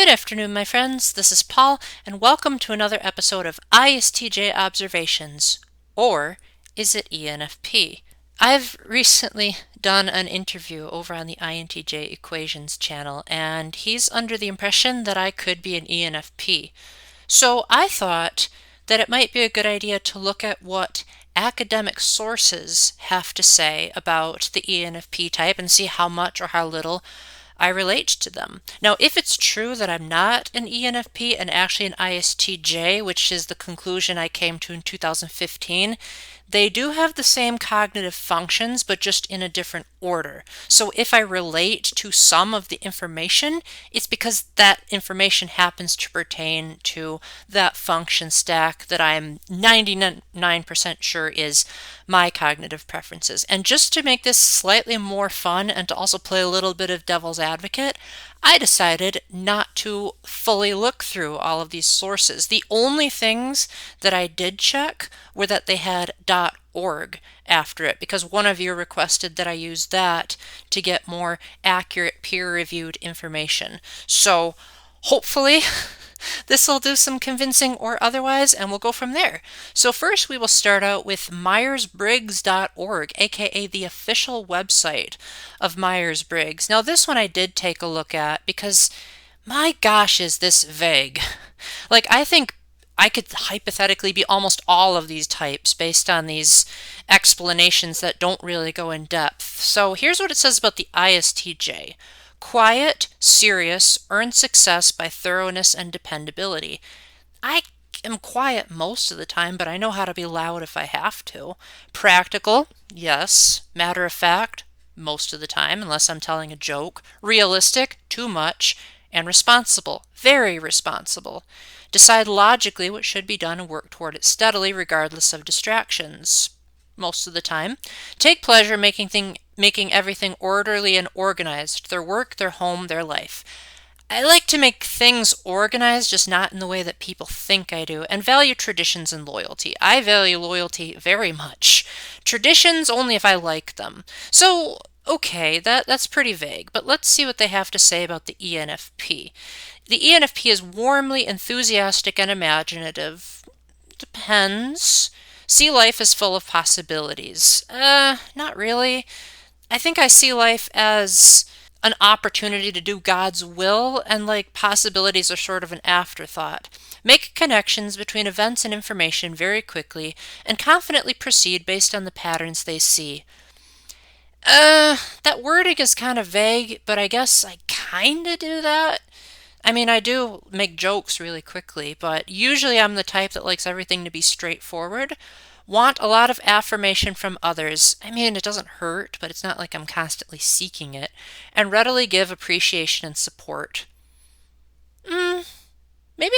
Good afternoon, my friends. This is Paul, and welcome to another episode of ISTJ Observations. Or is it ENFP? I've recently done an interview over on the INTJ Equations channel, and he's under the impression that I could be an ENFP. So I thought that it might be a good idea to look at what academic sources have to say about the ENFP type and see how much or how little I relate to them. Now, if it's true that I'm not an ENFP and actually an ISTJ, which is the conclusion I came to in 2015, they do have the same cognitive functions, but just in a different order. So if I relate to some of the information, it's because that information happens to pertain to that function stack that I'm 99% sure is my cognitive preferences. And just to make this slightly more fun and to also play a little bit of devil's advocate, I decided not to fully look through all of these sources. The only things that I did check were that they had .org after it, because one of you requested that I use that to get more accurate peer-reviewed information. So hopefully this will do some convincing or otherwise, and we'll go from there. So first we will start out with Myers-Briggs.org, aka the official website of Myers-Briggs. Now this one I did take a look at because my gosh, is this vague. Like, I think I could hypothetically be almost all of these types based on these explanations that don't really go in depth. So here's what it says about the ISTJ. Quiet, serious, earn success by thoroughness and dependability. I am quiet most of the time, but I know how to be loud if I have to. Practical, yes. Matter of fact, most of the time, unless I'm telling a joke. Realistic, too much. And responsible, very responsible. Decide logically what should be done and work toward it steadily regardless of distractions. Most of the time. Take pleasure making everything orderly and organized. Their work, their home, their life. I like to make things organized, just not in the way that people think I do, and value traditions and loyalty. I value loyalty very much. Traditions only if I like them. So, okay, that's pretty vague, but let's see what they have to say about the ENFP. The ENFP is warmly enthusiastic and imaginative. Depends. See life as full of possibilities. Not really. I think I see life as an opportunity to do God's will, and like possibilities are sort of an afterthought. Make connections between events and information very quickly, and confidently proceed based on the patterns they see. That wording is kind of vague, but I guess I kinda do that. I mean, I do make jokes really quickly, but usually I'm the type that likes everything to be straightforward. Want a lot of affirmation from others. I mean, it doesn't hurt, but it's not like I'm constantly seeking it. And readily give appreciation and support. Maybe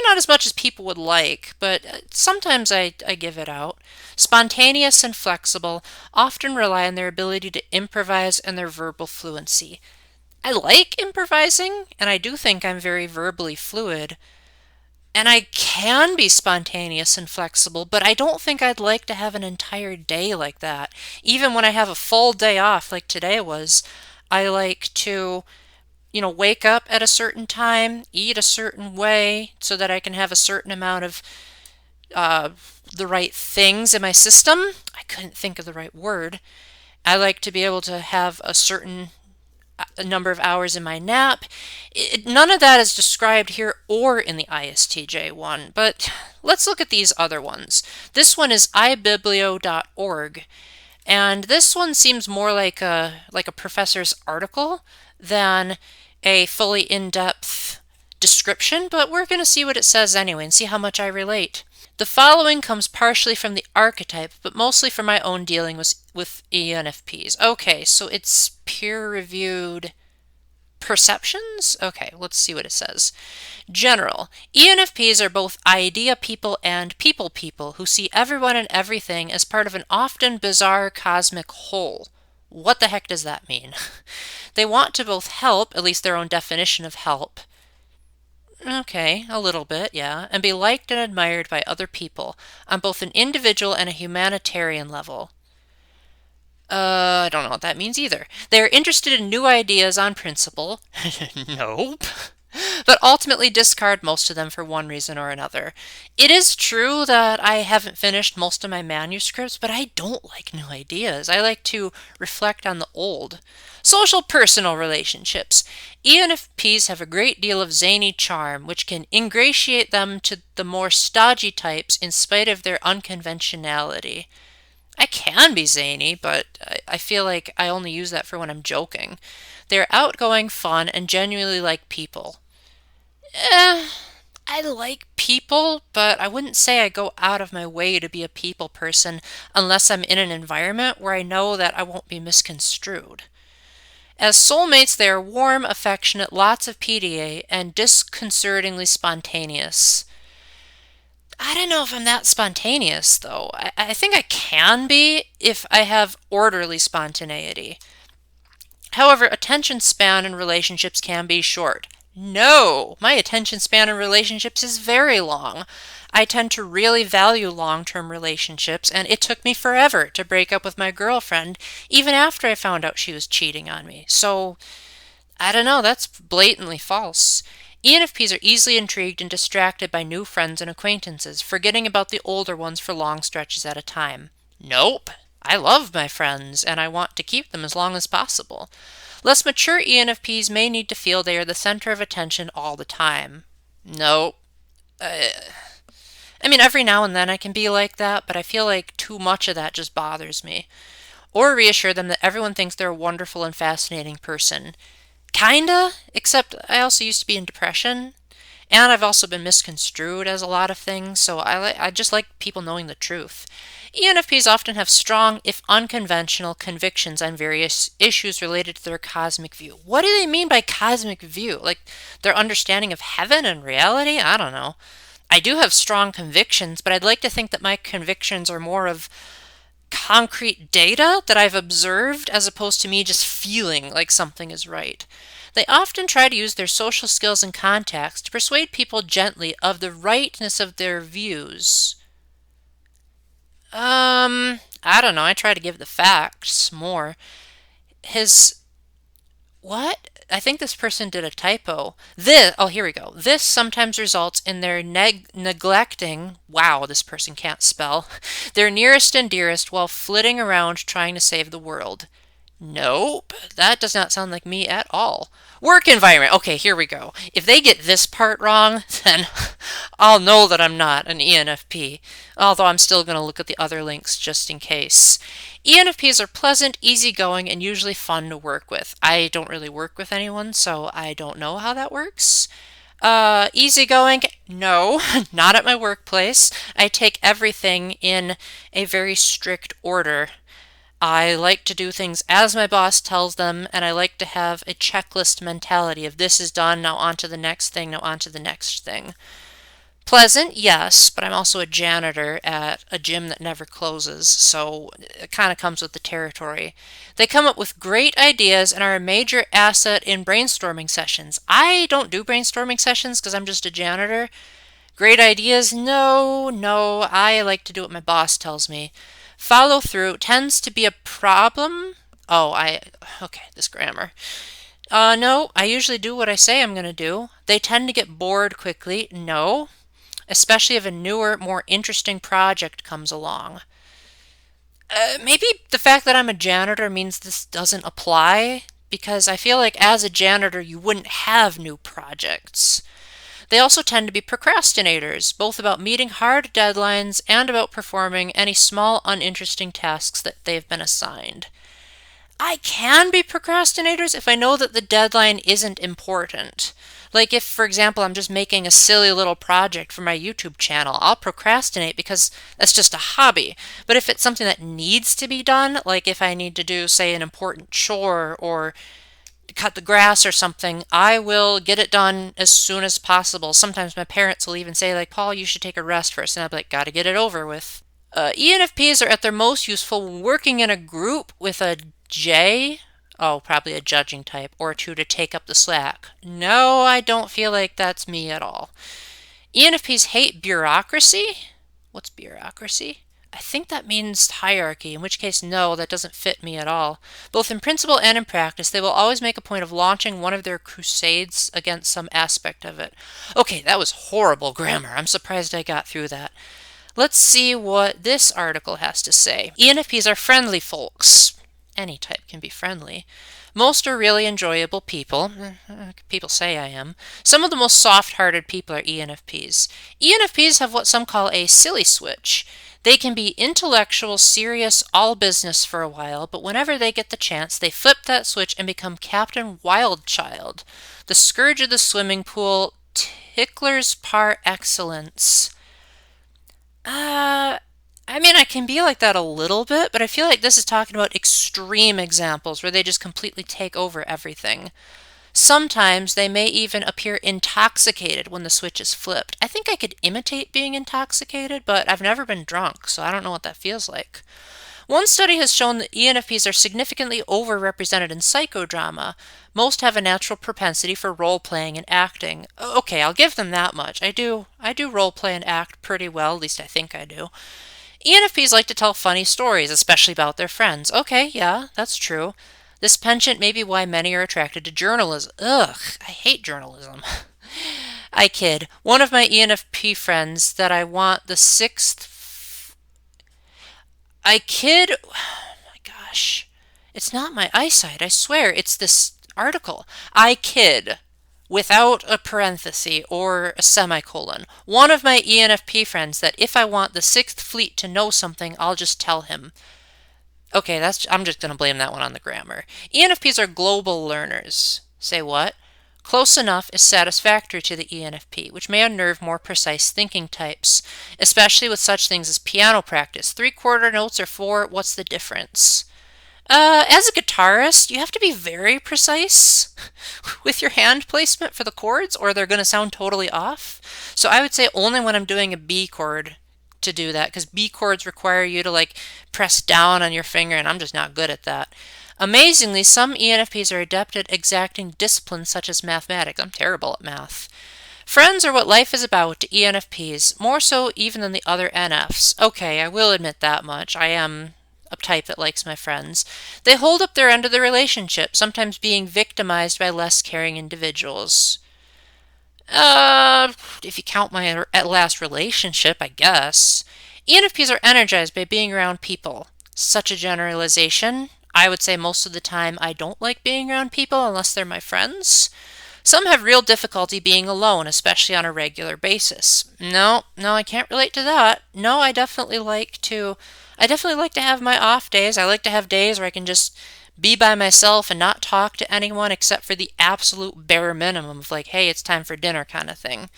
not as much as people would like, but sometimes I give it out. Spontaneous and flexible, often rely on their ability to improvise and their verbal fluency. I like improvising, and I do think I'm very verbally fluid. And I can be spontaneous and flexible, but I don't think I'd like to have an entire day like that. Even when I have a full day off, like today was, I like to, wake up at a certain time, eat a certain way, so that I can have a certain amount of the right things in my system. I couldn't think of the right word. I like to be able to have a certain number of hours in my nap. None of that is described here or in the ISTJ one, but let's look at these other ones. This one is ibiblio.org, and this one seems more like a professor's article than a fully in-depth description, but we're going to see what it says anyway and see how much I relate. The following comes partially from the archetype, but mostly from my own dealing with ENFPs. Okay, so it's peer-reviewed perceptions? Okay, let's see what it says. General. ENFPs are both idea people and people who see everyone and everything as part of an often bizarre cosmic whole. What the heck does that mean? They want to both help, at least their own definition of help. Okay, a little bit, yeah. And be liked and admired by other people on both an individual and a humanitarian level. I don't know what that means either. They are interested in new ideas on principle. Nope. but ultimately discard most of them for one reason or another. It is true that I haven't finished most of my manuscripts, but I don't like new ideas. I like to reflect on the old. Social personal relationships. ENFPs have a great deal of zany charm, which can ingratiate them to the more stodgy types in spite of their unconventionality. I can be zany, but I feel like I only use that for when I'm joking. They're outgoing, fun, and genuinely like people. Eh, I like people, but I wouldn't say I go out of my way to be a people person unless I'm in an environment where I know that I won't be misconstrued. As soulmates, they are warm, affectionate, lots of PDA, and disconcertingly spontaneous. I don't know if I'm that spontaneous, though. I think I can be if I have orderly spontaneity. However, attention span in relationships can be short. No, my attention span in relationships is very long. I tend to really value long-term relationships, and it took me forever to break up with my girlfriend, even after I found out she was cheating on me. So, I don't know, that's blatantly false. ENFPs are easily intrigued and distracted by new friends and acquaintances, forgetting about the older ones for long stretches at a time. Nope. I love my friends, and I want to keep them as long as possible. Less mature ENFPs may need to feel they are the center of attention all the time. Nope. I mean, every now and then I can be like that, but I feel like too much of that just bothers me. Or reassure them that everyone thinks they're a wonderful and fascinating person. Kinda, except I also used to be in depression, and I've also been misconstrued as a lot of things, so I just like people knowing the truth. ENFPs often have strong, if unconventional, convictions on various issues related to their cosmic view. What do they mean by cosmic view? Like their understanding of heaven and reality? I don't know. I do have strong convictions, but I'd like to think that my convictions are more of concrete data that I've observed as opposed to me just feeling like something is right. They often try to use their social skills and contacts to persuade people gently of the rightness of their views. I don't know. I try to give the facts more. His What? I think this person did a typo. Here we go. This sometimes results in their neglecting, wow, this person can't spell, their nearest and dearest while flitting around trying to save the world. Nope, that does not sound like me at all. Work environment. Okay, here we go. If they get this part wrong, then I'll know that I'm not an ENFP, although I'm still going to look at the other links just in case. ENFPs are pleasant, easygoing, and usually fun to work with. I don't really work with anyone, so I don't know how that works. Easygoing? No, not at my workplace. I take everything in a very strict order. I like to do things as my boss tells them, and I like to have a checklist mentality of this is done, now on to the next thing, now on to the next thing. Pleasant, yes, but I'm also a janitor at a gym that never closes, so it kind of comes with the territory. They come up with great ideas and are a major asset in brainstorming sessions. I don't do brainstorming sessions because I'm just a janitor. Great ideas? No, I like to do what my boss tells me. Follow through tends to be a problem. Okay, this grammar. No, I usually do what I say I'm going to do. They tend to get bored quickly. No, especially if a newer, more interesting project comes along. Maybe the fact that I'm a janitor means this doesn't apply, because I feel like as a janitor you wouldn't have new projects. They also tend to be procrastinators, both about meeting hard deadlines and about performing any small, uninteresting tasks that they've been assigned. I can be procrastinators if I know that the deadline isn't important. Like if, for example, I'm just making a silly little project for my YouTube channel, I'll procrastinate because that's just a hobby. But if it's something that needs to be done, like if I need to do, say, an important chore or cut the grass or something, I will get it done as soon as possible. Sometimes my parents will even say, like, Paul, you should take a rest first. And I'll be like, gotta get it over with. ENFPs are at their most useful when working in a group with a J, probably a judging type, or two to take up the slack. No, I don't feel like that's me at all. ENFPs hate bureaucracy. What's bureaucracy? I think that means hierarchy, in which case, no, that doesn't fit me at all. Both in principle and in practice, they will always make a point of launching one of their crusades against some aspect of it. Okay, that was horrible grammar. I'm surprised I got through that. Let's see what this article has to say. ENFPs are friendly folks. Any type can be friendly. Most are really enjoyable people. People say I am. Some of the most soft-hearted people are ENFPs. ENFPs have what some call a silly switch. They can be intellectual, serious, all business for a while, but whenever they get the chance, they flip that switch and become Captain Wildchild, the scourge of the swimming pool, ticklers par excellence. I mean, I can be like that a little bit, but I feel like this is talking about extreme examples where they just completely take over everything. Sometimes they may even appear intoxicated when the switch is flipped. I think I could imitate being intoxicated, but I've never been drunk, so I don't know what that feels like. One study has shown that ENFPs are significantly overrepresented in psychodrama. Most have a natural propensity for role-playing and acting. Okay, I'll give them that much. I do role-play and act pretty well, at least I think I do. ENFPs like to tell funny stories, especially about their friends. Okay, yeah, that's true. This penchant may be why many are attracted to journalism. Ugh, I hate journalism. I kid. One of my ENFP friends that I want the sixth... I kid... Oh my gosh. It's not my eyesight, I swear. It's this article. I kid, without a parenthesis or a semicolon, one of my ENFP friends that if I want the Sixth Fleet to know something, I'll just tell him. Okay, I'm just going to blame that one on the grammar. ENFPs are global learners. Say what? Close enough is satisfactory to the ENFP, which may unnerve more precise thinking types, especially with such things as piano practice. 3/4 notes or 4, what's the difference? As a guitarist, you have to be very precise with your hand placement for the chords, or they're going to sound totally off. So I would say only when I'm doing a B chord to do that, because B chords require you to like press down on your finger, and I'm just not good at that. Amazingly, some ENFPs are adept at exacting disciplines such as mathematics. I'm terrible at math. Friends are what life is about to ENFPs, more so even than the other NFs. Okay, I will admit that much. I am a type that likes my friends. They hold up their end of the relationship, sometimes being victimized by less caring individuals. If you count my last relationship, I guess. ENFPs are energized by being around people. Such a generalization. I would say most of the time I don't like being around people unless they're my friends. Some have real difficulty being alone, especially on a regular basis. No, I can't relate to that. No, I definitely like to have my off days. I like to have days where I can just be by myself and not talk to anyone except for the absolute bare minimum of like, hey, it's time for dinner kind of thing.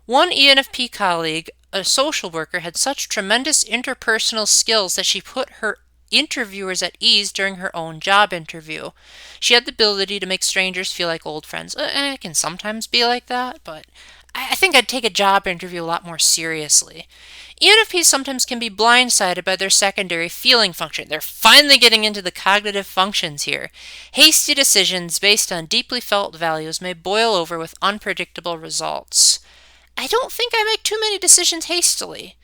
One ENFP colleague, a social worker, had such tremendous interpersonal skills that she put her interviewers at ease during her own job interview. She had the ability to make strangers feel like old friends. I can sometimes be like that, but I think I'd take a job interview a lot more seriously. ENFPs sometimes can be blindsided by their secondary feeling function. They're finally getting into the cognitive functions here. Hasty decisions based on deeply felt values may boil over with unpredictable results. I don't think I make too many decisions hastily.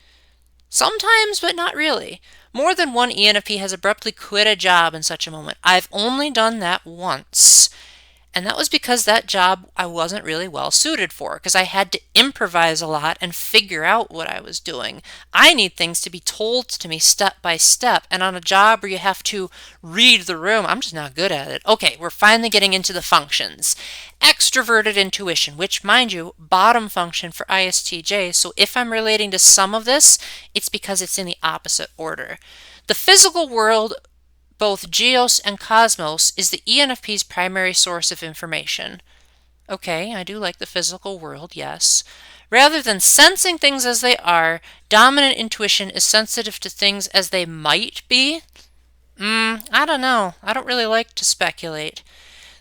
Sometimes, but not really. More than one ENFP has abruptly quit a job in such a moment. I've only done that once. And that was because that job I wasn't really well suited for, because I had to improvise a lot and figure out what I was doing. I need things to be told to me step by step, and on a job where you have to read the room, I'm just not good at it. Okay, we're finally getting into the functions. Extroverted intuition, which, mind you, bottom function for ISTJ, so if I'm relating to some of this, it's because it's in the opposite order. The physical world, both Geos and Cosmos, is the ENFP's primary source of information. Okay, I do like the physical world, yes. Rather than sensing things as they are, dominant intuition is sensitive to things as they might be. I don't know. I don't really like to speculate.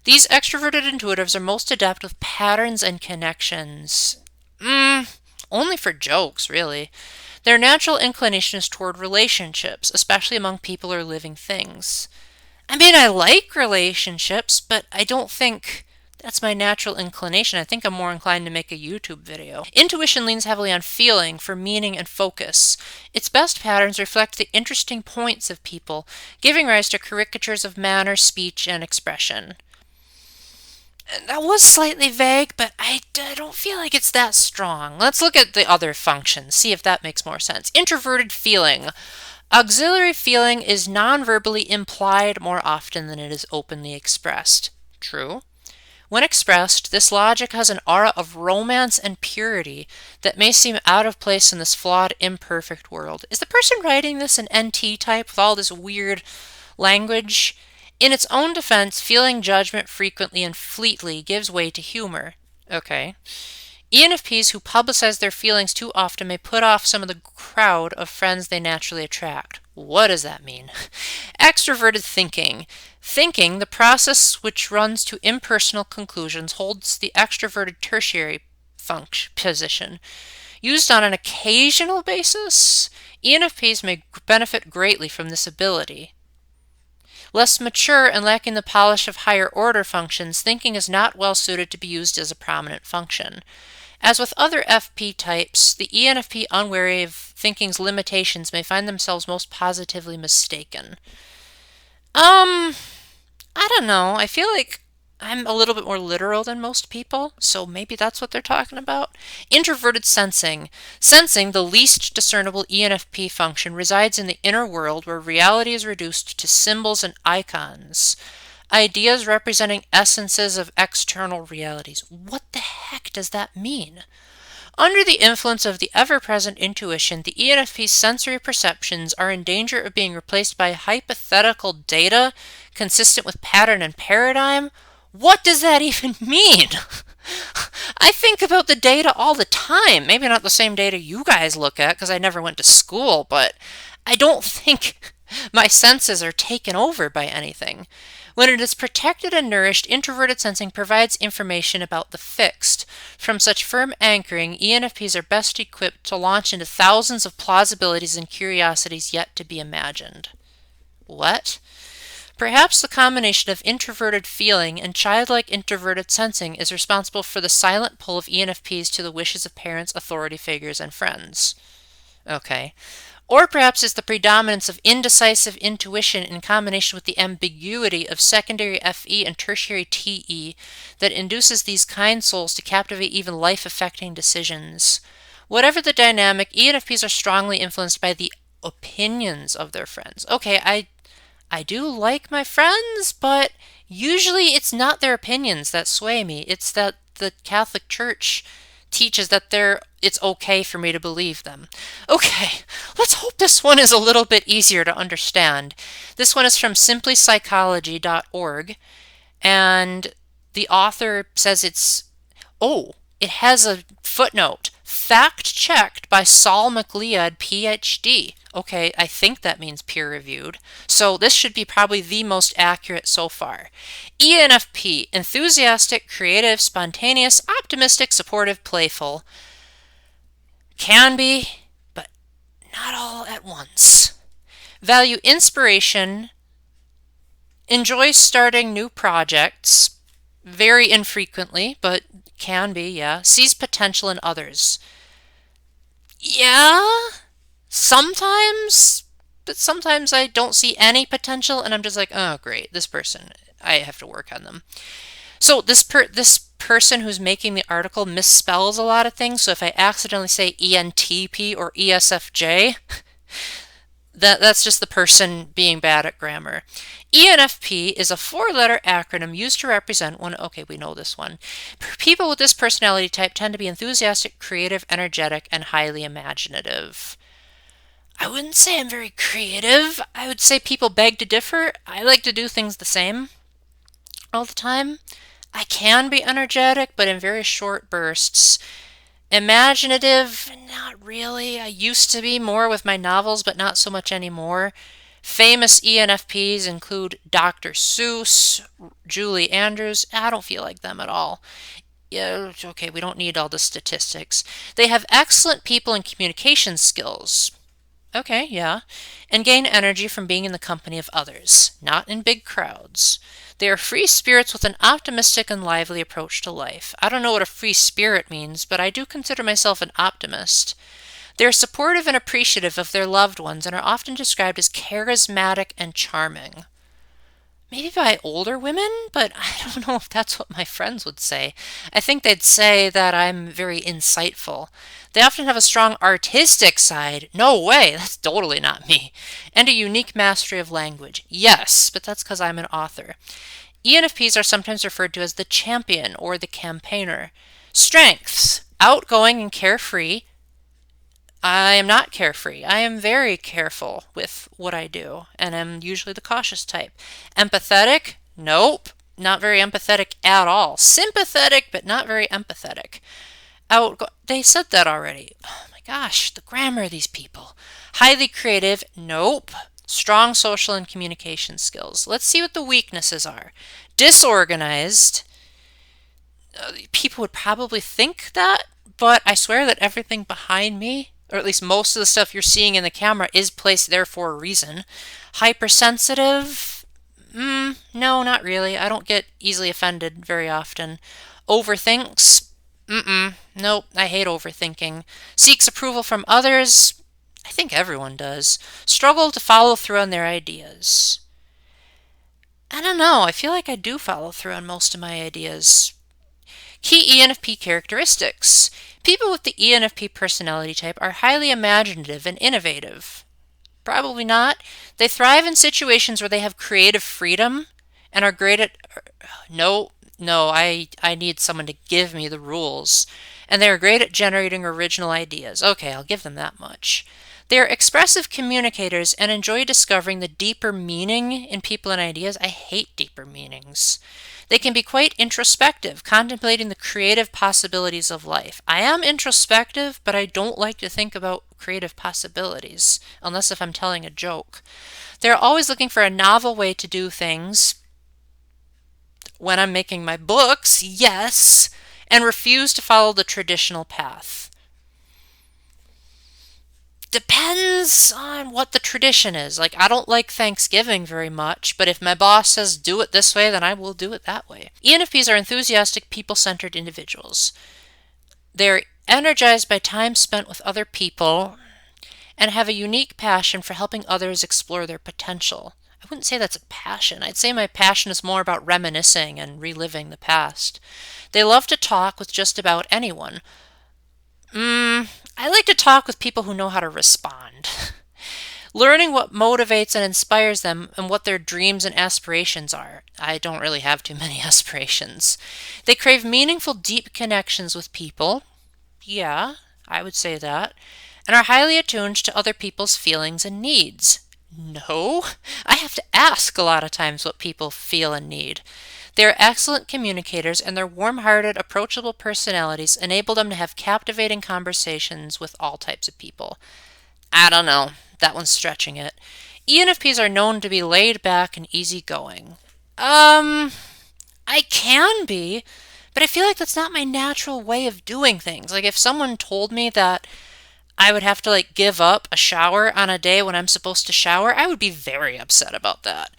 These extroverted intuitives are most adept with patterns and connections. Only for jokes, really. Their natural inclination is toward relationships, especially among people or living things. I mean, I like relationships, but I don't think that's my natural inclination. I think I'm more inclined to make a YouTube video. Intuition leans heavily on feeling for meaning and focus. Its best patterns reflect the interesting points of people, giving rise to caricatures of manner, speech, and expression. That was slightly vague, but I don't feel like it's that strong. Let's look at the other functions, see if that makes more sense. Introverted feeling. Auxiliary feeling is non-verbally implied more often than it is openly expressed. True. When expressed, this logic has an aura of romance and purity that may seem out of place in this flawed, imperfect world. Is the person writing this an NT type with all this weird language? In its own defense, feeling judgment frequently and fleetly gives way to humor. Okay. ENFPs who publicize their feelings too often may put off some of the crowd of friends they naturally attract. What does that mean? Extroverted thinking. Thinking, the process which runs to impersonal conclusions, holds the extroverted tertiary position. Used on an occasional basis, ENFPs may benefit greatly from this ability. Less mature and lacking the polish of higher order functions, thinking is not well suited to be used as a prominent function. As with other FP types, the ENFP unwary of thinking's limitations may find themselves most positively mistaken. I don't know. I feel like I'm a little bit more literal than most people, so maybe that's what they're talking about. Introverted sensing. Sensing, the least discernible ENFP function, resides in the inner world where reality is reduced to symbols and icons. Ideas representing essences of external realities. What the heck does that mean? Under the influence of the ever-present intuition, the ENFP's sensory perceptions are in danger of being replaced by hypothetical data consistent with pattern and paradigm. What does that even mean? I think about the data all the time. Maybe not the same data you guys look at because I never went to school, but I don't think my senses are taken over by anything. When it is protected and nourished, introverted sensing provides information about the fixed. From such firm anchoring, ENFPs are best equipped to launch into thousands of plausibilities and curiosities yet to be imagined. What? Perhaps the combination of introverted feeling and childlike introverted sensing is responsible for the silent pull of ENFPs to the wishes of parents, authority figures, and friends. Okay. Or perhaps it's the predominance of indecisive intuition in combination with the ambiguity of secondary FE and tertiary TE that induces these kind souls to captivate even life-affecting decisions. Whatever the dynamic, ENFPs are strongly influenced by the opinions of their friends. Okay, I do like my friends, but usually it's not their opinions that sway me. It's that the Catholic Church teaches that it's okay for me to believe them. Okay, let's hope this one is a little bit easier to understand. This one is from simplypsychology.org, and the author says it has a footnote. Fact-checked by Saul McLeod, PhD. Okay, I think that means peer-reviewed. So this should be probably the most accurate so far. ENFP, enthusiastic, creative, spontaneous, optimistic, supportive, playful. Can be, but not all at once. Value inspiration. Enjoys starting new projects. Very infrequently, but can be, yeah. Sees potential in others. Yeah, sometimes, but sometimes I don't see any potential and I'm just like, oh great, this person, I have to work on them. So this person who's making the article misspells a lot of things, so if I accidentally say ENTP or ESFJ, that's just the person being bad at grammar. ENFP is a 4-letter acronym used to represent okay, we know this one. People with this personality type tend to be enthusiastic, creative, energetic, and highly imaginative. I wouldn't say I'm very creative. I would say people beg to differ. I like to do things the same all the time. I can be energetic, but in very short bursts. Imaginative, not really. I used to be more with my novels, but not so much anymore. Famous ENFPs include Dr. Seuss, Julie Andrews. I don't feel like them at all. Yeah, okay, we don't need all the statistics. They have excellent people and communication skills. Okay, yeah. And gain energy from being in the company of others, not in big crowds. They are free spirits with an optimistic and lively approach to life. I don't know what a free spirit means, but I do consider myself an optimist. They're supportive and appreciative of their loved ones and are often described as charismatic and charming. Maybe by older women, but I don't know if that's what my friends would say. I think they'd say that I'm very insightful. They often have a strong artistic side. No way, that's totally not me. And a unique mastery of language. Yes, but that's because I'm an author. ENFPs are sometimes referred to as the champion or the campaigner. Strengths: outgoing and carefree. I am not carefree. I am very careful with what I do, and I'm usually the cautious type. Empathetic? Nope. Not very empathetic at all. Sympathetic, but not very empathetic. They said that already. Oh my gosh, the grammar of these people. Highly creative? Nope. Strong social and communication skills. Let's see what the weaknesses are. Disorganized. People would probably think that, but I swear that everything behind me, or at least most of the stuff you're seeing in the camera, is placed there for a reason. Hypersensitive? No, not really. I don't get easily offended very often. Overthinks? Nope, I hate overthinking. Seeks approval from others? I think everyone does. Struggle to follow through on their ideas. I don't know, I feel like I do follow through on most of my ideas. Key ENFP characteristics. People with the ENFP personality type are highly imaginative and innovative. Probably not. They thrive in situations where they have creative freedom and are great at... No, I need someone to give me the rules. And they are great at generating original ideas. Okay, I'll give them that much. They are expressive communicators and enjoy discovering the deeper meaning in people and ideas. I hate deeper meanings. They can be quite introspective, contemplating the creative possibilities of life. I am introspective, but I don't like to think about creative possibilities, unless if I'm telling a joke. They're always looking for a novel way to do things. When I'm making my books, yes, and refuse to follow the traditional path. Depends on what the tradition is. Like, I don't like Thanksgiving very much, but if my boss says do it this way, then I will do it that way. ENFPs are enthusiastic, people-centered individuals. They're energized by time spent with other people and have a unique passion for helping others explore their potential. I wouldn't say that's a passion. I'd say my passion is more about reminiscing and reliving the past. They love to talk with just about anyone. I like to talk with people who know how to respond. Learning what motivates and inspires them and what their dreams and aspirations are. I don't really have too many aspirations. They crave meaningful, deep connections with people. Yeah, I would say that. And are highly attuned to other people's feelings and needs. No, I have to ask a lot of times what people feel and need. They are excellent communicators, and their warm-hearted, approachable personalities enable them to have captivating conversations with all types of people. I don't know. That one's stretching it. ENFPs are known to be laid back and easygoing. I can be, but I feel like that's not my natural way of doing things. Like, if someone told me that I would have to, give up a shower on a day when I'm supposed to shower, I would be very upset about that.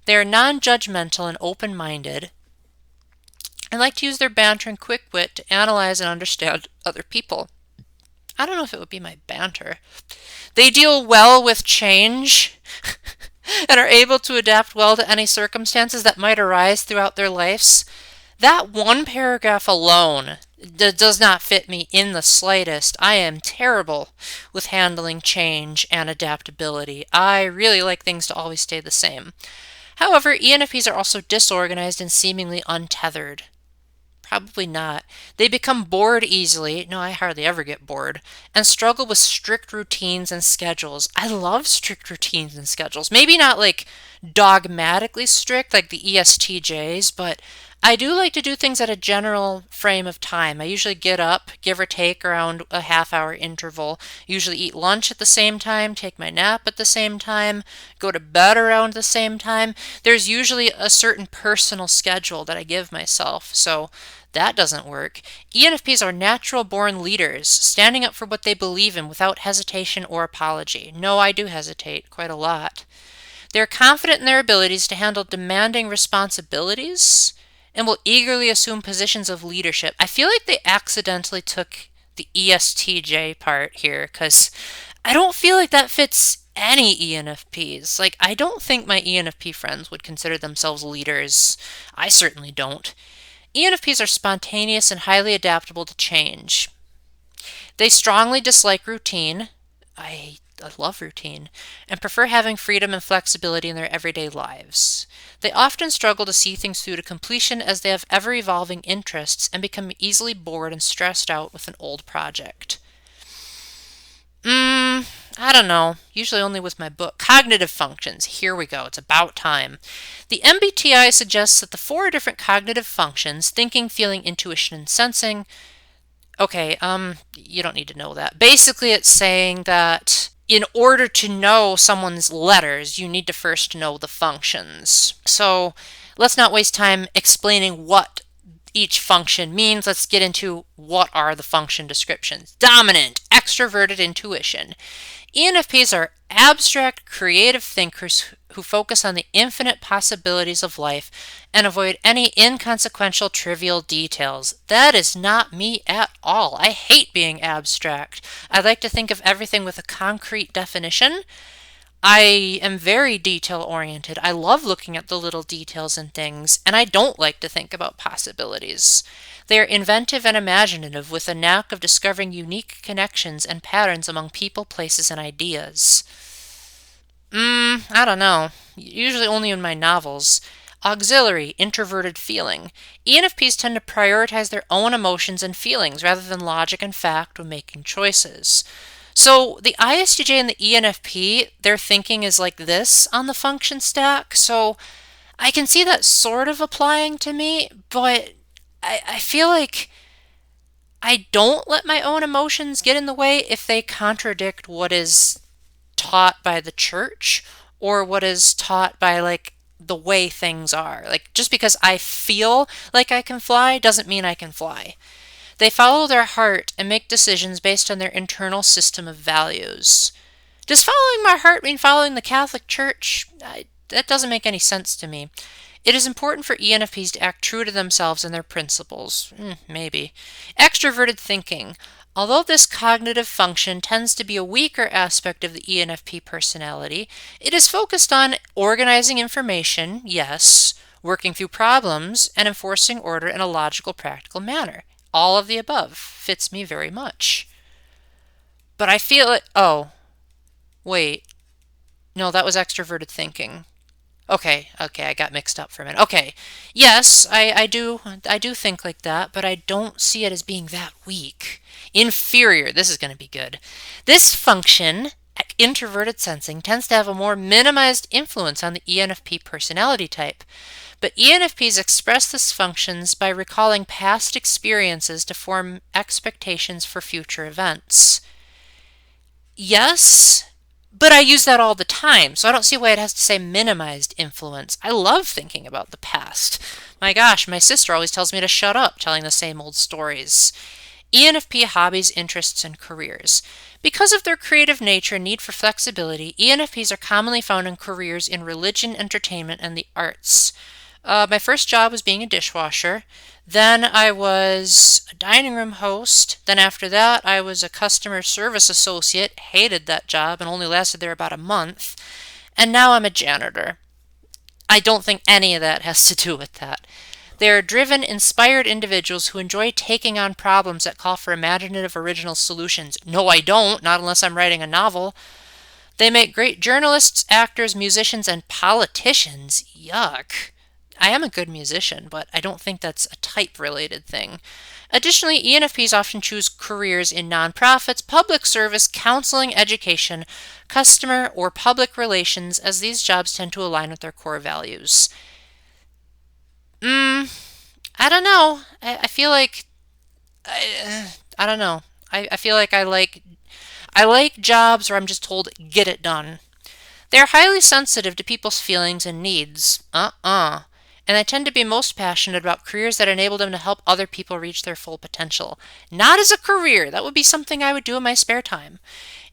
They are non-judgmental and open-minded and like to use their banter and quick wit to analyze and understand other people. I don't know if it would be my banter. They deal well with change and are able to adapt well to any circumstances that might arise throughout their lives. That one paragraph alone does not fit me in the slightest. I am terrible with handling change and adaptability. I really like things to always stay the same. However, ENFPs are also disorganized and seemingly untethered. Probably not. They become bored easily. No, I hardly ever get bored. And struggle with strict routines and schedules. I love strict routines and schedules. Maybe not dogmatically strict like the ESTJs, but I do like to do things at a general frame of time. I usually get up, give or take, around a half-hour interval. Usually eat lunch at the same time, take my nap at the same time, go to bed around the same time. There's usually a certain personal schedule that I give myself, so that doesn't work. ENFPs are natural-born leaders, standing up for what they believe in without hesitation or apology. No, I do hesitate quite a lot. They're confident in their abilities to handle demanding responsibilities and will eagerly assume positions of leadership. I feel like they accidentally took the ESTJ part here, because I don't feel like that fits any ENFPs. Like, I don't think my ENFP friends would consider themselves leaders. I certainly don't. ENFPs are spontaneous and highly adaptable to change. They strongly dislike routine. I love routine and prefer having freedom and flexibility in their everyday lives. They often struggle to see things through to completion as they have ever-evolving interests and become easily bored and stressed out with an old project. I don't know. Usually only with my book. Cognitive functions. Here we go. It's about time. The MBTI suggests that the 4 different cognitive functions, thinking, feeling, intuition, and sensing. Okay, you don't need to know that. Basically, it's saying that in order to know someone's letters, you need to first know the functions. So let's not waste time explaining what each function means. Let's get into what are the function descriptions. Dominant, extroverted intuition. ENFPs are abstract, creative thinkers who focus on the infinite possibilities of life and avoid any inconsequential, trivial details. That is not me at all. I hate being abstract. I like to think of everything with a concrete definition. I am very detail-oriented. I love looking at the little details in things, and I don't like to think about possibilities. They are inventive and imaginative with a knack of discovering unique connections and patterns among people, places, and ideas. I don't know. Usually only in my novels. Auxiliary, introverted feeling. ENFPs tend to prioritize their own emotions and feelings rather than logic and fact when making choices. So the ISTJ and the ENFP, their thinking is like this on the function stack. So I can see that sort of applying to me, but I feel like I don't let my own emotions get in the way if they contradict what is taught by the church or what is taught by like the way things are. Like just because I feel like I can fly doesn't mean I can fly. They follow their heart and make decisions based on their internal system of values. Does following my heart mean following the Catholic Church? That doesn't make any sense to me. It is important for ENFPs to act true to themselves and their principles. Maybe. Extroverted thinking. Although this cognitive function tends to be a weaker aspect of the ENFP personality, it is focused on organizing information, yes, working through problems, and enforcing order in a logical, practical manner. All of the above fits me very much. But I feel it. Oh, wait. No, that was extroverted thinking. Okay, I got mixed up for a minute. Okay, yes, I do think like that, but I don't see it as being that weak. Inferior, this is going to be good. This function, introverted sensing, tends to have a more minimized influence on the ENFP personality type. But ENFPs express these functions by recalling past experiences to form expectations for future events. Yes, but I use that all the time, so I don't see why it has to say minimized influence. I love thinking about the past. My gosh, my sister always tells me to shut up telling the same old stories. ENFP hobbies, interests, and careers. Because of their creative nature and need for flexibility, ENFPs are commonly found in careers in religion, entertainment, and the arts. My first job was being a dishwasher. Then I was a dining room host. Then after that, I was a customer service associate. Hated that job and only lasted there about a month. And now I'm a janitor. I don't think any of that has to do with that. They are driven, inspired individuals who enjoy taking on problems that call for imaginative, original solutions. No, I don't, not unless I'm writing a novel. They make great journalists, actors, musicians, and politicians. Yuck. I am a good musician, but I don't think that's a type-related thing. Additionally, ENFPs often choose careers in nonprofits, public service, counseling, education, customer, or public relations, as these jobs tend to align with their core values. I don't know. I feel like I don't know. I feel like I like jobs where I'm just told get it done. They are highly sensitive to people's feelings and needs. And they tend to be most passionate about careers that enable them to help other people reach their full potential. Not as a career. That would be something I would do in my spare time.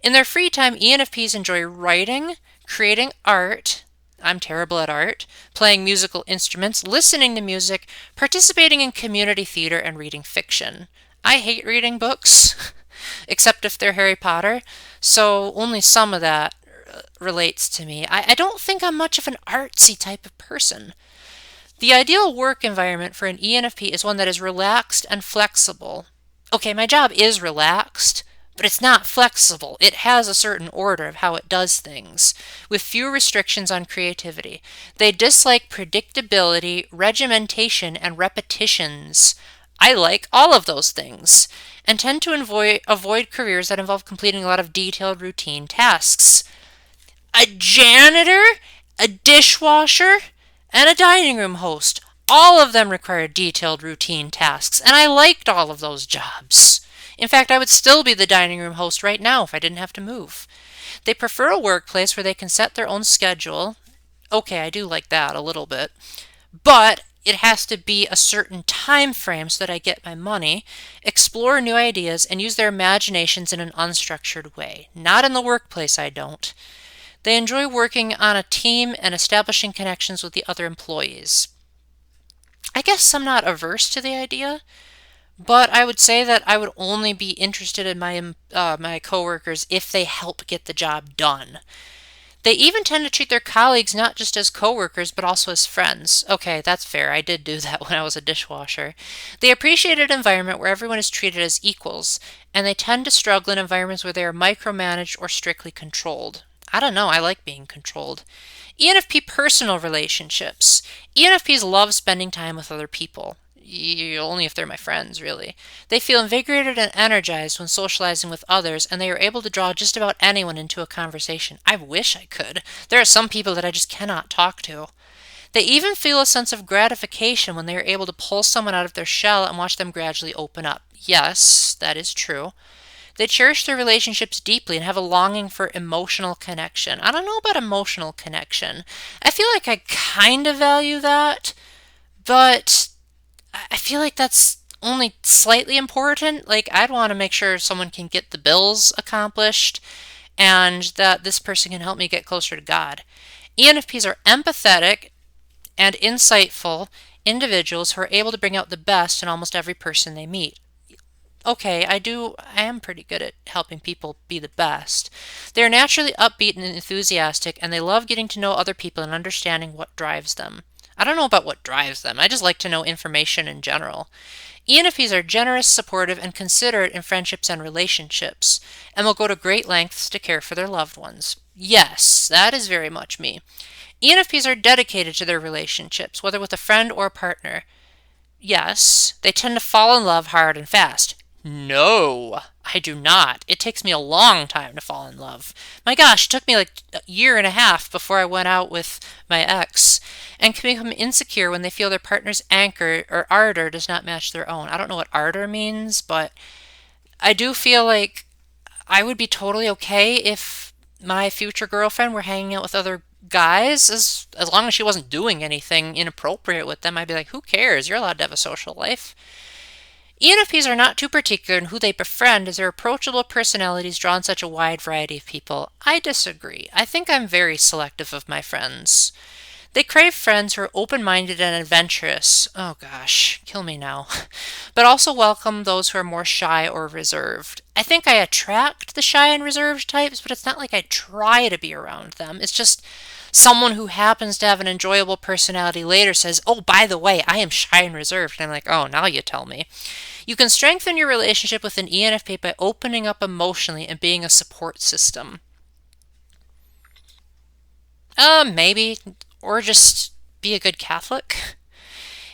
In their free time, ENFPs enjoy writing, creating art. I'm terrible at art. Playing musical instruments, listening to music, participating in community theater, and reading fiction. I hate reading books, except if they're Harry Potter, so only some of that relates to me. I don't think I'm much of an artsy type of person. The ideal work environment for an ENFP is one that is relaxed and flexible. Okay, my job is relaxed, but it's not flexible. It has a certain order of how it does things, with few restrictions on creativity. They dislike predictability, regimentation, and repetitions. I like all of those things, and tend to avoid careers that involve completing a lot of detailed routine tasks. A janitor, a dishwasher, and a dining room host. All of them required detailed routine tasks, and I liked all of those jobs. In fact, I would still be the dining room host right now if I didn't have to move. They prefer a workplace where they can set their own schedule. Okay, I do like that a little bit. But it has to be a certain time frame so that I get my money, explore new ideas, and use their imaginations in an unstructured way. Not in the workplace, I don't. They enjoy working on a team and establishing connections with the other employees. I guess I'm not averse to the idea, but I would say that I would only be interested in my coworkers if they help get the job done. They even tend to treat their colleagues not just as coworkers, but also as friends. Okay, that's fair. I did do that when I was a dishwasher. They appreciate an environment where everyone is treated as equals, and they tend to struggle in environments where they are micromanaged or strictly controlled. I don't know, I like being controlled. ENFP personal relationships. ENFPs love spending time with other people. Only if they're my friends, really. They feel invigorated and energized when socializing with others, and they are able to draw just about anyone into a conversation. I wish I could. There are some people that I just cannot talk to. They even feel a sense of gratification when they are able to pull someone out of their shell and watch them gradually open up. Yes, that is true. They cherish their relationships deeply and have a longing for emotional connection. I don't know about emotional connection. I feel like I kind of value that, but I feel like that's only slightly important. Like, I'd want to make sure someone can get the bills accomplished and that this person can help me get closer to God. ENFPs are empathetic and insightful individuals who are able to bring out the best in almost every person they meet. Okay, I am pretty good at helping people be the best. They are naturally upbeat and enthusiastic, and they love getting to know other people and understanding what drives them. I don't know about what drives them. I just like to know information in general. ENFPs are generous, supportive, and considerate in friendships and relationships, and will go to great lengths to care for their loved ones. Yes, that is very much me. ENFPs are dedicated to their relationships, whether with a friend or a partner. Yes, they tend to fall in love hard and fast. No, I do not. It takes me a long time to fall in love. My gosh, it took me like a year and a half before I went out with my ex, and can become insecure when they feel their partner's anchor or ardor does not match their own. I don't know what ardor means, but I do feel like I would be totally okay if my future girlfriend were hanging out with other guys, as long as she wasn't doing anything inappropriate with them. I'd be like, who cares? You're allowed to have a social life. ENFPs are not too particular in who they befriend, as their approachable personalities draw in such a wide variety of people. I disagree. I think I'm very selective of my friends. They crave friends who are open-minded and adventurous. Oh gosh, kill me now. But also welcome those who are more shy or reserved. I think I attract the shy and reserved types, but it's not like I try to be around them. It's just someone who happens to have an enjoyable personality later says, oh, by the way, I am shy and reserved. And I'm like, oh, now you tell me. You can strengthen your relationship with an ENFP by opening up emotionally and being a support system. Maybe. Or just be a good Catholic.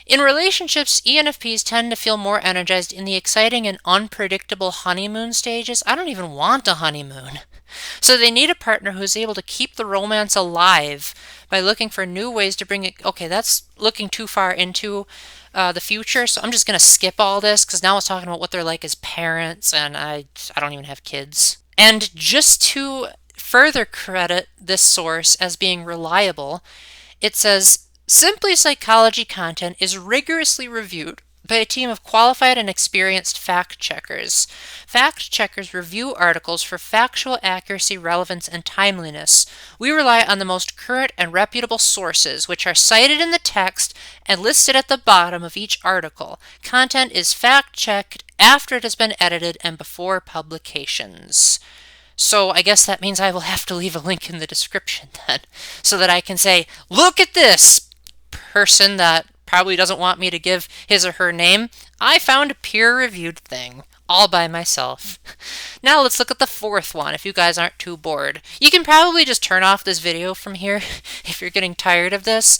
In relationships, ENFPs tend to feel more energized in the exciting and unpredictable honeymoon stages. I don't even want a honeymoon. So they need a partner who's able to keep the romance alive by looking for new ways to bring it. Okay, that's looking too far into the future, so I'm just going to skip all this because now it's talking about what they're like as parents, and I don't even have kids. And just to further credit this source as being reliable, it says, Simply Psychology content is rigorously reviewed by a team of qualified and experienced fact-checkers. Fact-checkers review articles for factual accuracy, relevance, and timeliness. We rely on the most current and reputable sources, which are cited in the text and listed at the bottom of each article. Content is fact-checked after it has been edited and before publications. So I guess that means I will have to leave a link in the description then, so that I can say, look at this person that probably doesn't want me to give his or her name. I found a peer-reviewed thing all by myself. Now let's look at the fourth one, if you guys aren't too bored. You can probably just turn off this video from here if you're getting tired of this.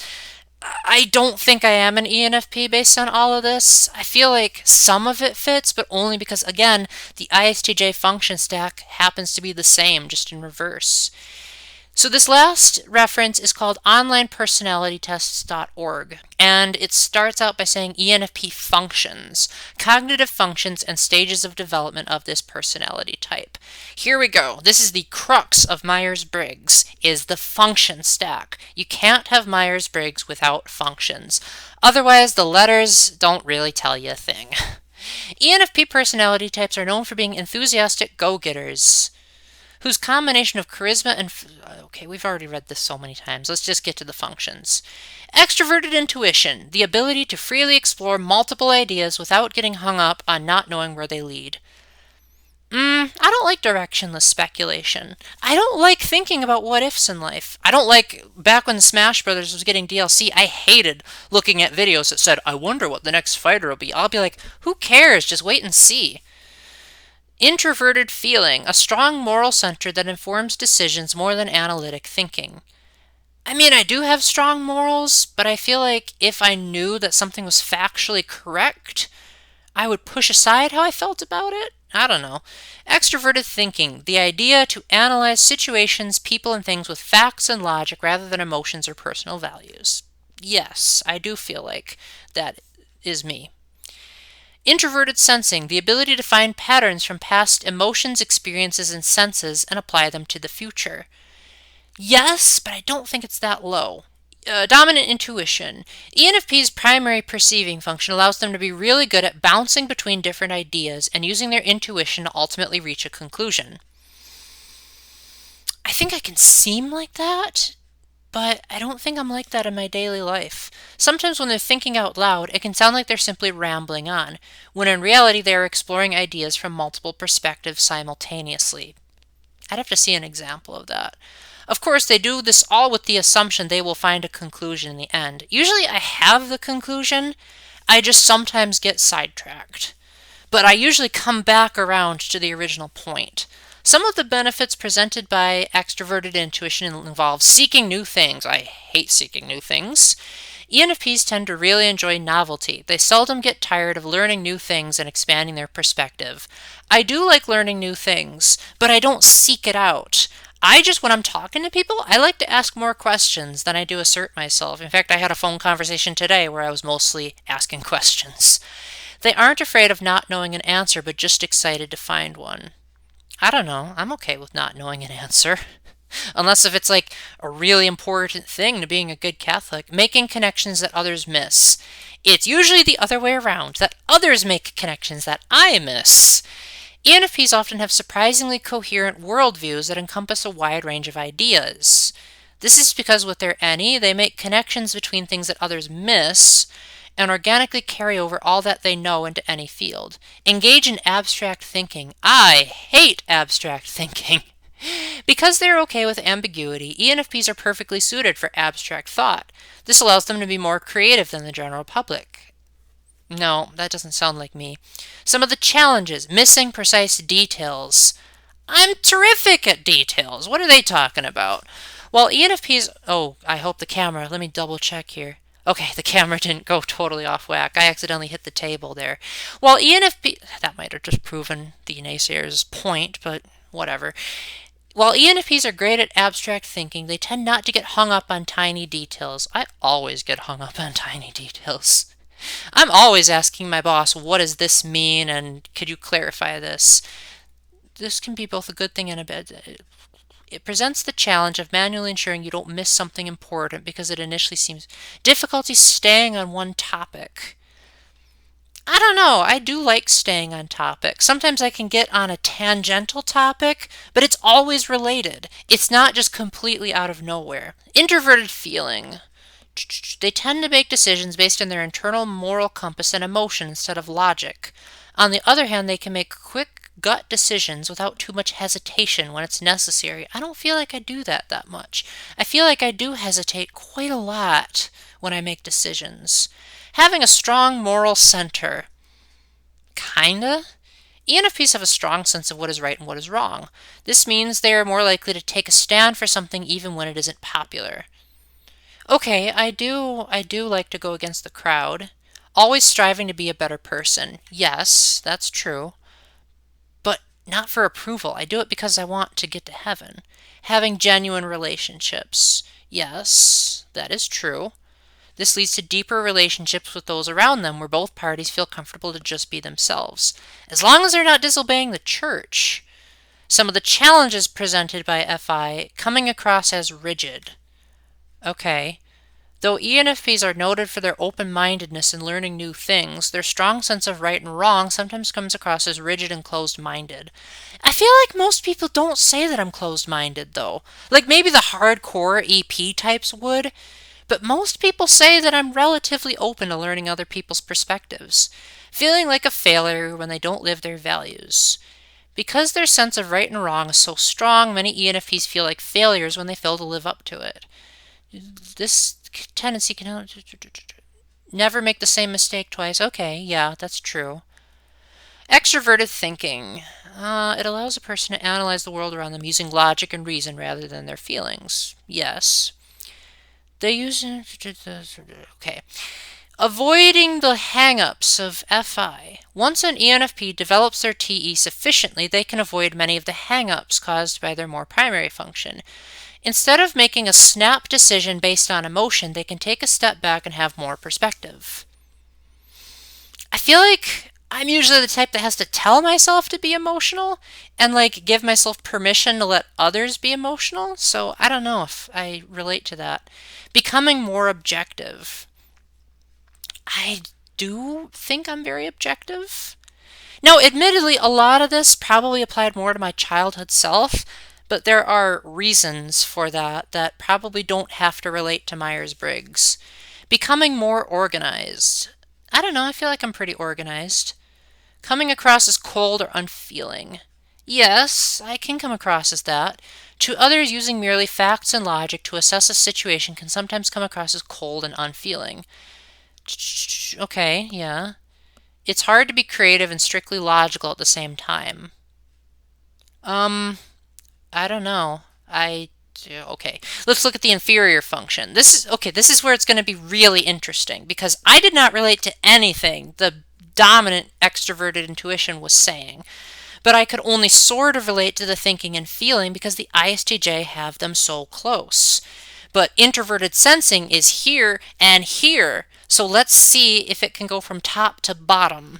I don't think I am an ENFP based on all of this. I feel like some of it fits, but only because, again, the ISTJ function stack happens to be the same, just in reverse. So this last reference is called onlinepersonalitytests.org, and it starts out by saying ENFP functions, cognitive functions and stages of development of this personality type. Here we go. This is the crux of Myers-Briggs, is the function stack. You can't have Myers-Briggs without functions. Otherwise, the letters don't really tell you a thing. ENFP personality types are known for being enthusiastic go-getters, whose combination of charisma and... Okay, we've already read this so many times. Let's just get to the functions. Extroverted intuition, the ability to freely explore multiple ideas without getting hung up on not knowing where they lead. I don't like directionless speculation. I don't like thinking about what-ifs in life. I don't like, back when Smash Brothers was getting DLC, I hated looking at videos that said, I wonder what the next fighter will be. I'll be like, who cares? Just wait and see. Introverted feeling, a strong moral center that informs decisions more than analytic thinking. I mean, I do have strong morals, but I feel like if I knew that something was factually correct, I would push aside how I felt about it. I don't know. Extroverted thinking, the idea to analyze situations, people, and things with facts and logic rather than emotions or personal values. Yes, I do feel like that is me. Introverted sensing, the ability to find patterns from past emotions, experiences, and senses and apply them to the future. Yes, but I don't think it's that low. Dominant intuition. ENFP's primary perceiving function allows them to be really good at bouncing between different ideas and using their intuition to ultimately reach a conclusion. I think I can seem like that, but I don't think I'm like that in my daily life. Sometimes when they're thinking out loud, it can sound like they're simply rambling on, when in reality they are exploring ideas from multiple perspectives simultaneously. I'd have to see an example of that. Of course, they do this all with the assumption they will find a conclusion in the end. Usually I have the conclusion, I just sometimes get sidetracked. But I usually come back around to the original point. Some of the benefits presented by extroverted intuition involve seeking new things. I hate seeking new things. ENFPs tend to really enjoy novelty. They seldom get tired of learning new things and expanding their perspective. I do like learning new things, but I don't seek it out. When I'm talking to people, I like to ask more questions than I do assert myself. In fact, I had a phone conversation today where I was mostly asking questions. They aren't afraid of not knowing an answer, but just excited to find one. I don't know. I'm okay with not knowing an answer. Unless if it's like a really important thing to being a good Catholic, making connections that others miss. It's usually the other way around, that others make connections that I miss. ENFPs often have surprisingly coherent worldviews that encompass a wide range of ideas. This is because with their NE, they make connections between things that others miss, and organically carry over all that they know into any field. Engage in abstract thinking. I hate abstract thinking. Because they're okay with ambiguity, ENFPs are perfectly suited for abstract thought. This allows them to be more creative than the general public. No, that doesn't sound like me. Some of the challenges: missing precise details. I'm terrific at details. What are they talking about? While ENFPs... Oh, I hope the camera... Let me double check here. Okay, the camera didn't go totally off whack. I accidentally hit the table there. While ENFP... That might have just proven the naysayer's point, but whatever. While ENFPs are great at abstract thinking, they tend not to get hung up on tiny details. I always get hung up on tiny details. I'm always asking my boss, what does this mean, and could you clarify this? This can be both a good thing and a bad thing. It presents the challenge of manually ensuring you don't miss something important because it initially seems difficulty staying on one topic. I don't know, I do like staying on topic. Sometimes I can get on a tangential topic, but it's always related. It's not just completely out of nowhere. Introverted feeling. They tend to make decisions based on their internal moral compass and emotion instead of logic. On the other hand, they can make quick gut decisions without too much hesitation when it's necessary. I don't feel like I do that much. I feel like I do hesitate quite a lot when I make decisions. Having a strong moral center. Kinda. ENFPs have a strong sense of what is right and what is wrong. This means they are more likely to take a stand for something even when it isn't popular. Okay, I do like to go against the crowd. Always striving to be a better person. Yes, that's true. But not for approval. I do it because I want to get to heaven. Having genuine relationships. Yes, that is true. This leads to deeper relationships with those around them where both parties feel comfortable to just be themselves, as long as they're not disobeying the church. Some of the challenges presented by FI coming across as rigid. Okay. Though ENFPs are noted for their open-mindedness in learning new things, their strong sense of right and wrong sometimes comes across as rigid and closed-minded. I feel like most people don't say that I'm closed-minded, though. Like maybe the hardcore EP types would, but most people say that I'm relatively open to learning other people's perspectives, feeling like a failure when they don't live their values. Because their sense of right and wrong is so strong, many ENFPs feel like failures when they fail to live up to it. This tendency can never make the same mistake twice. Okay, yeah, that's true. Extroverted thinking. It allows a person to analyze the world around them using logic and reason rather than their feelings. Yes. They use... Okay. Avoiding the hang-ups of FI. Once an ENFP develops their TE sufficiently, they can avoid many of the hang-ups caused by their more primary function. Instead of making a snap decision based on emotion, they can take a step back and have more perspective. I feel like I'm usually the type that has to tell myself to be emotional and like give myself permission to let others be emotional. So I don't know if I relate to that. Becoming more objective. I do think I'm very objective. Now, admittedly, a lot of this probably applied more to my childhood self, but there are reasons for that probably don't have to relate to Myers-Briggs. Becoming more organized. I don't know, I feel like I'm pretty organized. Coming across as cold or unfeeling. Yes, I can come across as that. To others, using merely facts and logic to assess a situation can sometimes come across as cold and unfeeling. Okay, yeah. It's hard to be creative and strictly logical at the same time. I don't know. Okay. Let's look at the inferior function. This is where it's going to be really interesting because I did not relate to anything the dominant extroverted intuition was saying, but I could only sort of relate to the thinking and feeling because the ISTJ have them so close. But introverted sensing is here and here, so let's see if it can go from top to bottom.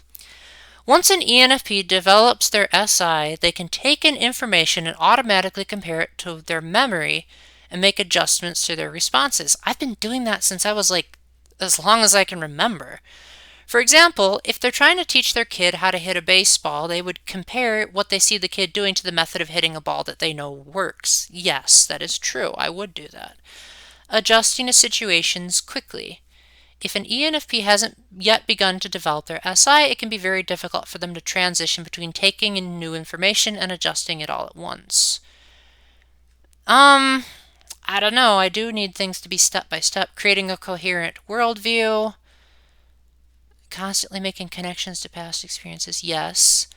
Once an ENFP develops their SI, they can take in information and automatically compare it to their memory and make adjustments to their responses. I've been doing that since I was like as long as I can remember. For example, if they're trying to teach their kid how to hit a baseball, they would compare what they see the kid doing to the method of hitting a ball that they know works. Yes, that is true. I would do that. Adjusting to situations quickly. If an ENFP hasn't yet begun to develop their SI, it can be very difficult for them to transition between taking in new information and adjusting it all at once. I don't know. I do need things to be step by step. Creating a coherent worldview. Constantly making connections to past experiences. Yes.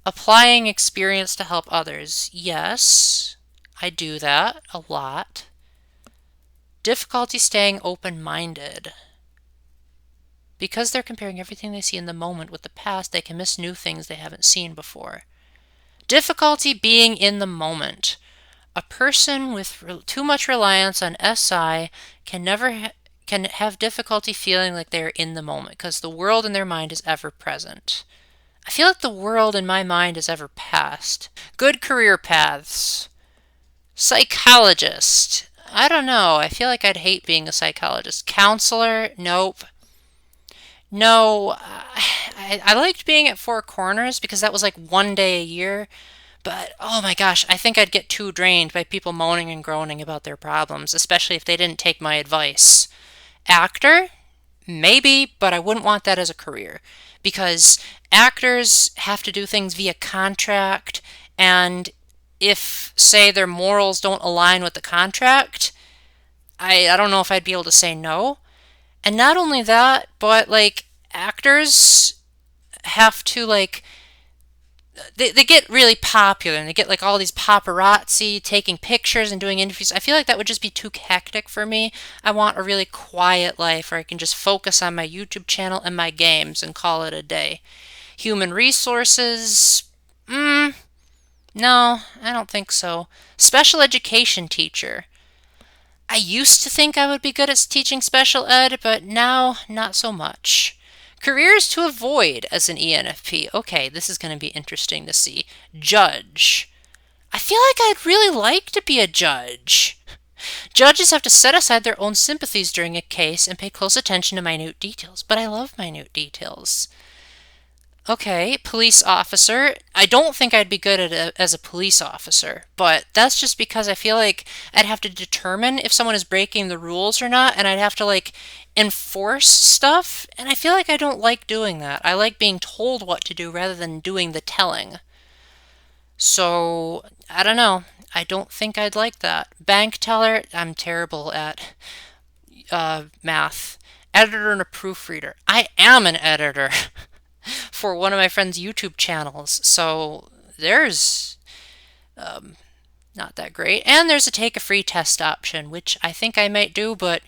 Applying experience to help others. Yes. I do that a lot. Difficulty staying open-minded. Because they're comparing everything they see in the moment with the past, they can miss new things they haven't seen before. Difficulty being in the moment. A person with too much reliance on SI can have difficulty feeling like they're in the moment because the world in their mind is ever present. I feel like the world in my mind is ever past. Good career paths. Psychologist. I don't know. I feel like I'd hate being a psychologist. Counselor? Nope. No, I liked being at Four Corners because that was like one day a year. But oh my gosh, I think I'd get too drained by people moaning and groaning about their problems, especially if they didn't take my advice. Actor? Maybe, but I wouldn't want that as a career because actors have to do things via contract, and if, say, their morals don't align with the contract, I don't know if I'd be able to say no. And not only that, but like actors have to like they get really popular and they get like all these paparazzi taking pictures and doing interviews. I feel like that would just be too hectic for me. I want a really quiet life where I can just focus on my YouTube channel and my games and call it a day. Human resources, no, I don't think so. Special education teacher. I used to think I would be good at teaching special ed, but now not so much. Careers to avoid as an ENFP. Okay, this is going to be interesting to see. Judge. I feel like I'd really like to be a judge. Judges have to set aside their own sympathies during a case and pay close attention to minute details, but I love minute details. Okay, police officer. I don't think I'd be good at as a police officer, but that's just because I feel like I'd have to determine if someone is breaking the rules or not, and I'd have to like enforce stuff, and I feel like I don't like doing that. I like being told what to do rather than doing the telling. So, I don't know. I don't think I'd like that. Bank teller, I'm terrible at math. Editor and a proofreader. I am an editor. For one of my friend's YouTube channels. So there's not that great. And there's a take a free test option, which I think I might do, but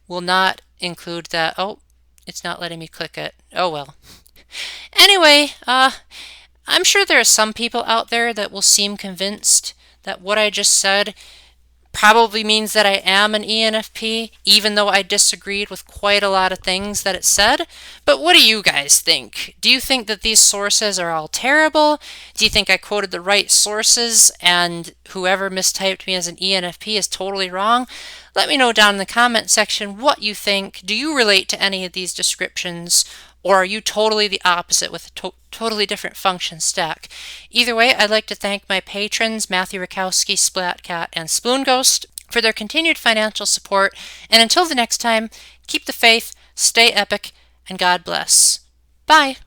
will not include that. Oh, it's not letting me click it. Oh well. Anyway, I'm sure there are some people out there that will seem convinced that what I just said probably means that I am an ENFP, even though I disagreed with quite a lot of things that it said. But what do you guys think? Do you think that these sources are all terrible? Do you think I quoted the right sources and whoever mistyped me as an ENFP is totally wrong? Let me know down in the comment section what you think. Do you relate to any of these descriptions? Or are you totally the opposite with a totally different function stack? Either way, I'd like to thank my patrons, Matthew Rakowski, Splatcat, and Spoon Ghost, for their continued financial support. And until the next time, keep the faith, stay epic, and God bless. Bye!